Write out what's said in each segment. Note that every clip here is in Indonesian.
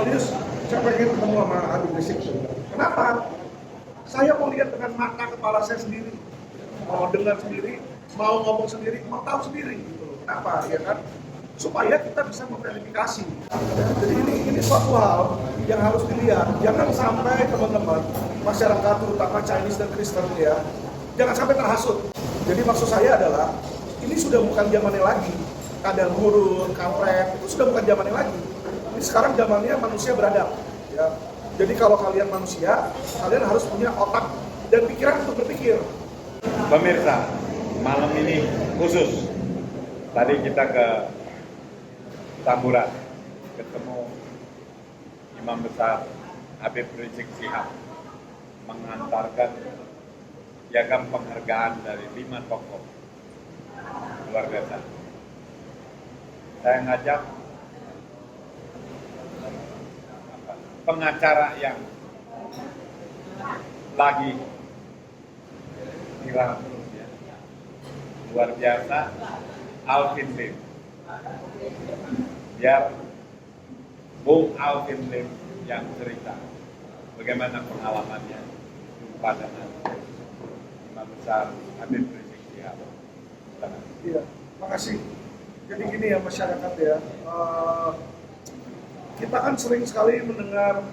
Polius, saya pengen ketemu sama Habib Rizik. Kenapa? Saya mau lihat dengan mata kepala saya sendiri, mau dengar sendiri, mau ngomong sendiri, mau tahu sendiri. Gitu. Kenapa? Ya kan? Supaya kita bisa memverifikasi. Jadi ini suatu hal yang harus dilihat. Jangan sampai teman-teman masyarakat terutama Chinese dan Kristen ya, jangan sampai terhasut. Jadi maksud saya adalah ini sudah bukan zamannya lagi. Kadal gurun, kampret, itu sudah bukan zamannya lagi. Ini sekarang zamannya manusia beradab. Ya. Jadi kalau kalian manusia, kalian harus punya otak dan pikiran untuk berpikir. Pemirsa, malam ini khusus. Tadi kita ke Tamburan, ketemu Imam Besar Habib Rizik Syihab mengantarkan piagam penghargaan dari 5 tokoh luar biasa. Saya ngajak pengacara yang lagi viral ya, luar biasa, Alvin Lim. Biar Bung Alvin Lim yang cerita bagaimana pengalamannya jumpa dengan Imam Besar Habib Rizik Syihab. Iya, makasih. Jadi gini ya masyarakat ya, kita kan sering sekali mendengar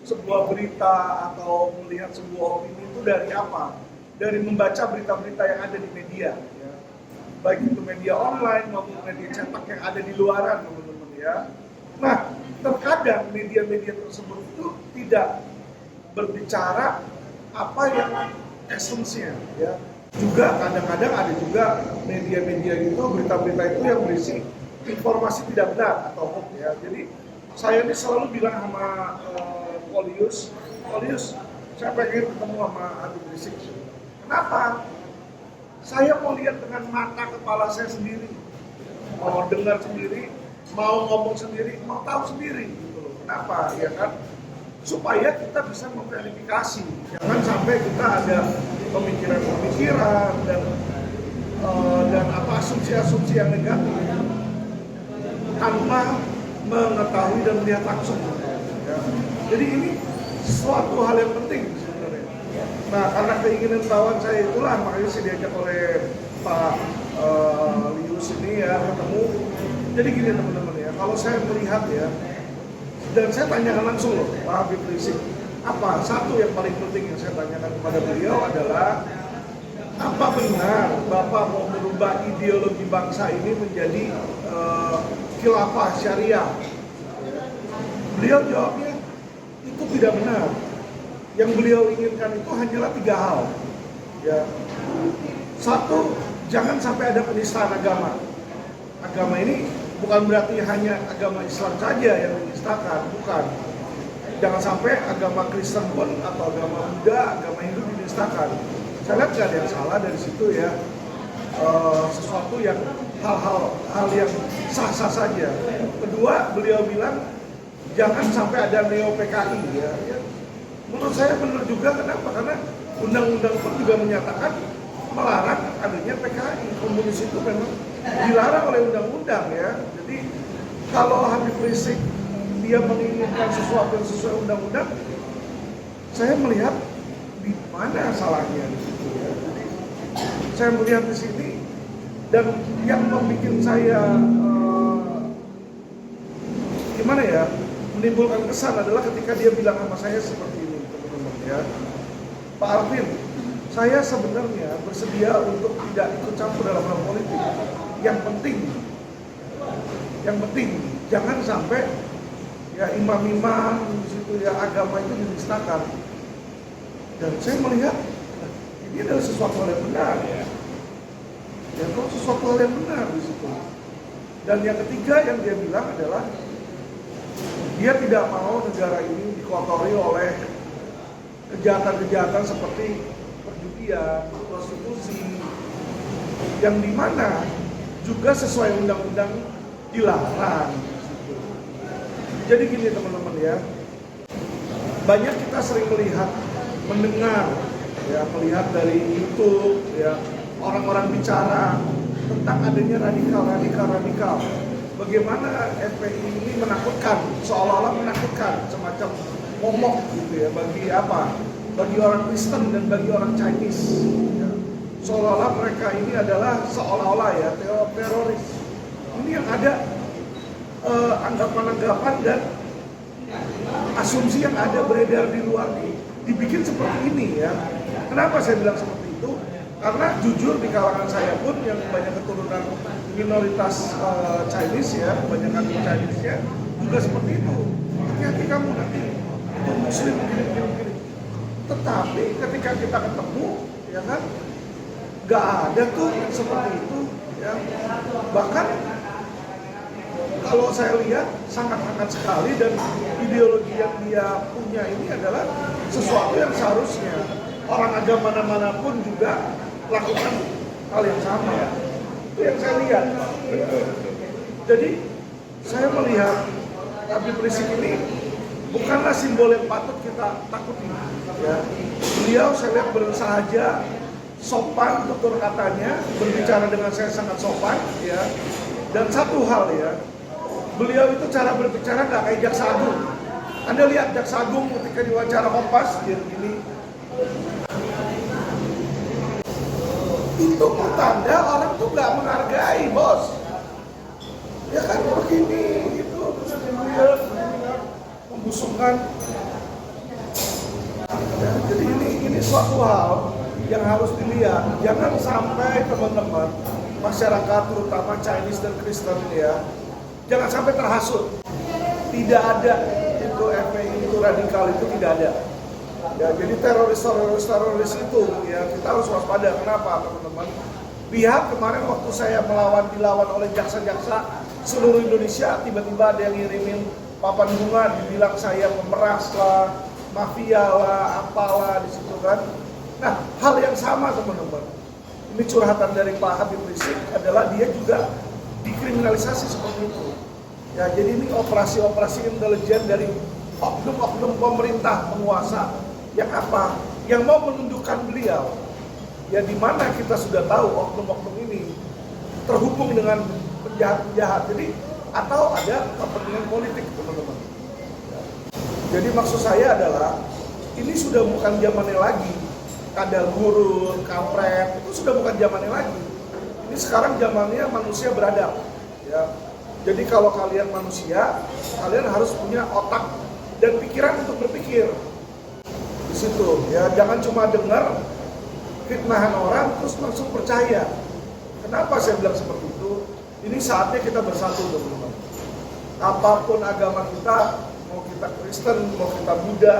sebuah berita atau melihat sebuah opini itu dari apa? Dari membaca berita-berita yang ada di media, ya. Baik itu media online maupun media cetak yang ada di luaran, teman-teman ya. Nah, terkadang media-media tersebut itu tidak berbicara apa yang esensinya, ya. Juga kadang-kadang ada juga media-media itu, berita-berita itu yang berisi informasi tidak benar atau hoax ya. Jadi saya ini selalu bilang sama Polius, saya pengen ketemu sama Habib Rizik. Kenapa? Saya mau lihat dengan mata kepala saya sendiri, mau dengar sendiri, mau ngomong sendiri, mau tahu sendiri. Gitu loh. Kenapa? Ya kan? Supaya kita bisa memverifikasi. Jangan sampai kita ada pemikiran-pemikiran dan apa asumsi-asumsi yang negatif tanpa mengetahui dan melihat langsung. Ya. Jadi ini suatu hal yang penting sebenarnya. Nah, karena keinginan kawan saya itulah makanya saya diajak oleh Pak Lius ini ya ketemu. Jadi gini teman-teman ya, kalau saya melihat ya, dan saya tanyakan langsung loh Pak Habib Rizik, apa satu yang paling penting yang saya tanyakan kepada beliau adalah apa benar Bapak mau merubah ideologi bangsa ini menjadi khilafah syariah? Beliau jawabnya itu tidak benar. Yang beliau inginkan itu hanyalah 3 hal. Ya. 1, jangan sampai ada penistaan agama. Agama ini bukan berarti hanya agama Islam saja yang dinistakan, bukan. Jangan sampai agama Kristen pun atau agama Buddha, agama Hindu dinistakan. Saya lihat nggak ada yang salah dari situ ya. Sesuatu yang hal yang sah-sah saja. Kedua, beliau bilang jangan sampai ada neo PKI ya. Menurut saya benar juga, kenapa? Karena undang-undang pun juga menyatakan melarang adanya PKI. Komunis itu memang dilarang oleh undang-undang ya. Jadi kalau Habib Rizik dia menginginkan sesuatu yang sesuai undang-undang, saya melihat di mana salahnya di situ ya. Jadi saya melihat di sini dan yang membuat saya gimana ya, menimbulkan kesan adalah ketika dia bilang sama saya seperti ini, teman-teman ya. Pak Alvin, saya sebenarnya bersedia untuk tidak ikut campur dalam hal politik. Yang penting jangan sampai ya imam-imam di situ ya agama itu dinistakan. Dan saya melihat ini adalah sesuatu hal yang benar. Ya, itu sesuatu hal yang benar di situ. Dan yang ketiga yang dia bilang adalah dia tidak mau negara ini dikotori oleh kejahatan-kejahatan seperti perjudian, prostitusi, yang dimana juga sesuai undang-undang dilarang. Jadi gini teman-teman ya, banyak kita sering mendengar, ya, melihat dari YouTube, ya, orang-orang bicara tentang adanya radikal. Bagaimana FPI ini menakutkan, seolah-olah menakutkan, semacam momok gitu ya bagi apa? Bagi orang Kristen dan bagi orang Chinese. Ya. Seolah-olah mereka ini adalah seolah-olah ya teroris. Ini yang ada anggapan-anggapan dan asumsi yang ada beredar di luar ini dibikin seperti ini ya. Kenapa saya bilang seperti itu? Karena jujur di kalangan saya pun yang banyak keturunan minoritas Chinese ya, kebanyakan Chinese-nya juga seperti itu. Hati-hati kamu nanti itu Muslim gini. Tetapi ketika kita ketemu, ya kan, nggak ada tuh yang seperti itu. Ya. Bahkan kalau saya lihat sangat-sangat sekali dan ideologi yang dia punya ini adalah sesuatu yang seharusnya orang agama mana-manapun juga lakukan hal yang sama. Itu yang saya lihat. Jadi saya melihat Habib Rizik ini bukanlah simbol yang patut kita takuti. Ya. Beliau saya lihat bersahaja, sopan tutur katanya, berbicara dengan saya sangat sopan. Ya. Dan satu hal ya, beliau itu cara berbicara nggak kayak jaksa agung. Anda lihat jaksa agung ketika diwawancara Kompas, dia begini. Itu tanda orang tuh nggak menghargai, bos. Ya kan begini, itu terus dia membusungkan. Ya, jadi ini suatu hal yang harus dilihat. Jangan sampai teman-teman masyarakat, terutama Chinese dan Kristen ya, jangan sampai terhasut. Tidak ada itu FPI itu radikal itu tidak ada. Ya, jadi teroris itu ya kita harus waspada. Kenapa teman-teman? Pihak kemarin waktu saya dilawan oleh jaksa-jaksa seluruh Indonesia, tiba-tiba ada yang ngirimin papan bunga, dibilang saya pemeras lah, mafia lah, apalah di situ kan. Nah, hal yang sama teman-teman. Ini curhatan dari Pak Habib Rizik adalah dia juga dikriminalisasi seperti itu. Ya, jadi ini operasi-operasi intelijen dari oknum-oknum pemerintah penguasa yang apa? Yang mau menundukkan beliau. Ya di mana kita sudah tahu oknum-oknum ini terhubung dengan penjahat-penjahat. Jadi atau ada kepentingan politik, teman-teman. Ya. Jadi maksud saya adalah ini sudah bukan zamannya lagi. Kadal gurun, kampret, itu sudah bukan zamannya lagi. Ini sekarang zamannya manusia beradab. Ya. Jadi kalau kalian manusia, kalian harus punya otak dan pikiran untuk berpikir. Di situ, ya jangan cuma dengar fitnahan orang terus langsung percaya. Kenapa saya bilang seperti itu? Ini saatnya kita bersatu, teman-teman. Apapun agama kita, mau kita Kristen, mau kita Buddha,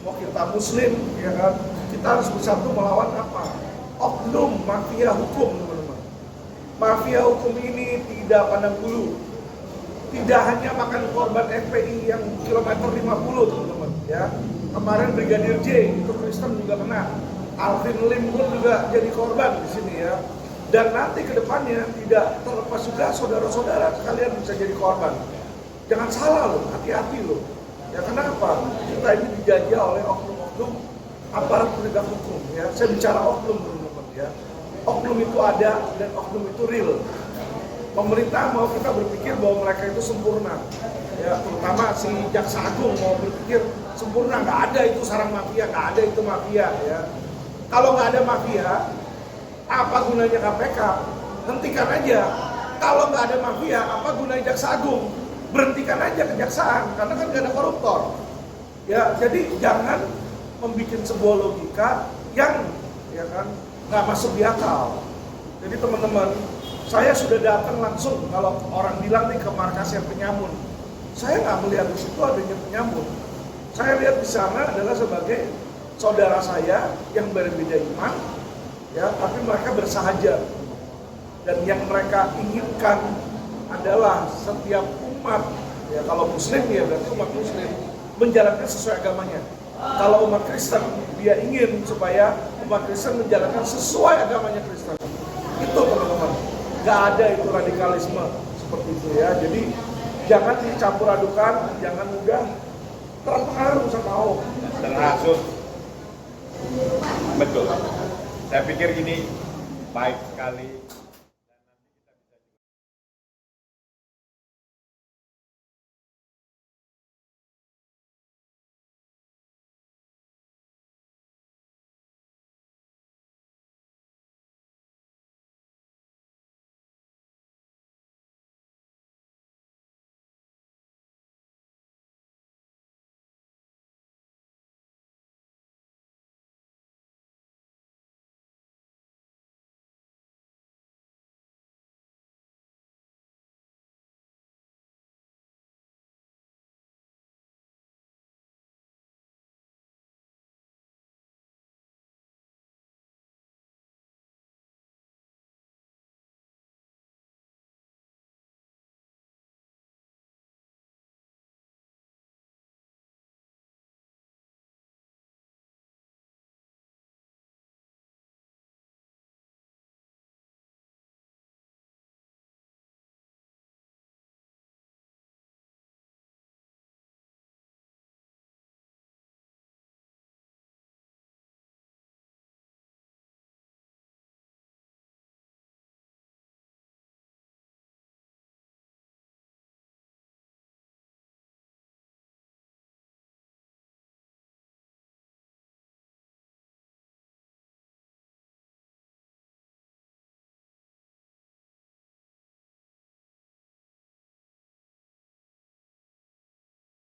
mau kita Muslim, ya kan? Kita harus bersatu melawan apa? Oknum mafia hukum, teman-teman. Mafia hukum ini tidak pandang bulu. Tidak hanya makan korban FPI yang kilometer 50, teman-teman. Ya, kemarin Brigadir J itu Kristen juga kena. Alvin Lim pun juga jadi korban di sini ya. Dan nanti ke depannya tidak terlepas juga saudara-saudara sekalian bisa jadi korban. Jangan salah loh, hati-hati loh. Ya kenapa? Kita ini dijajah oleh oknum-oknum aparat penegak hukum ya. Saya bicara oknum, teman-teman ya. Oknum itu ada dan oknum itu real. Pemerintah mau kita berpikir bahwa mereka itu sempurna. Ya, terutama si jaksa agung mau berpikir sempurna, nggak ada itu sarang mafia, nggak ada itu mafia ya. Kalau nggak ada mafia, apa gunanya KPK? Hentikan aja. Kalau nggak ada mafia, apa gunanya jaksa agung? Berhentikan aja kejaksaan, karena kan nggak ada koruptor. Ya, jadi jangan membuat sebuah logika yang ya kan nggak masuk di akal. Jadi teman-teman, saya sudah datang langsung kalau orang bilang nih ke markasnya Penyamun. Saya nggak melihat di situ adanya Penyamun. Saya lihat di sana adalah sebagai saudara saya yang berbeda iman, ya, tapi mereka bersahaja. Dan yang mereka inginkan adalah setiap umat, ya kalau Muslim ya berarti umat Muslim menjalankan sesuai agamanya. Kalau umat Kristen, dia ingin supaya umat Kristen menjalankan sesuai agamanya Kristen. Itu teman-teman. Gak ada itu radikalisme seperti itu ya. Jadi jangan dicampur adukan, jangan mudah terpengaruh sama Ahok. Terhasut. Betul. Saya pikir gini, baik sekali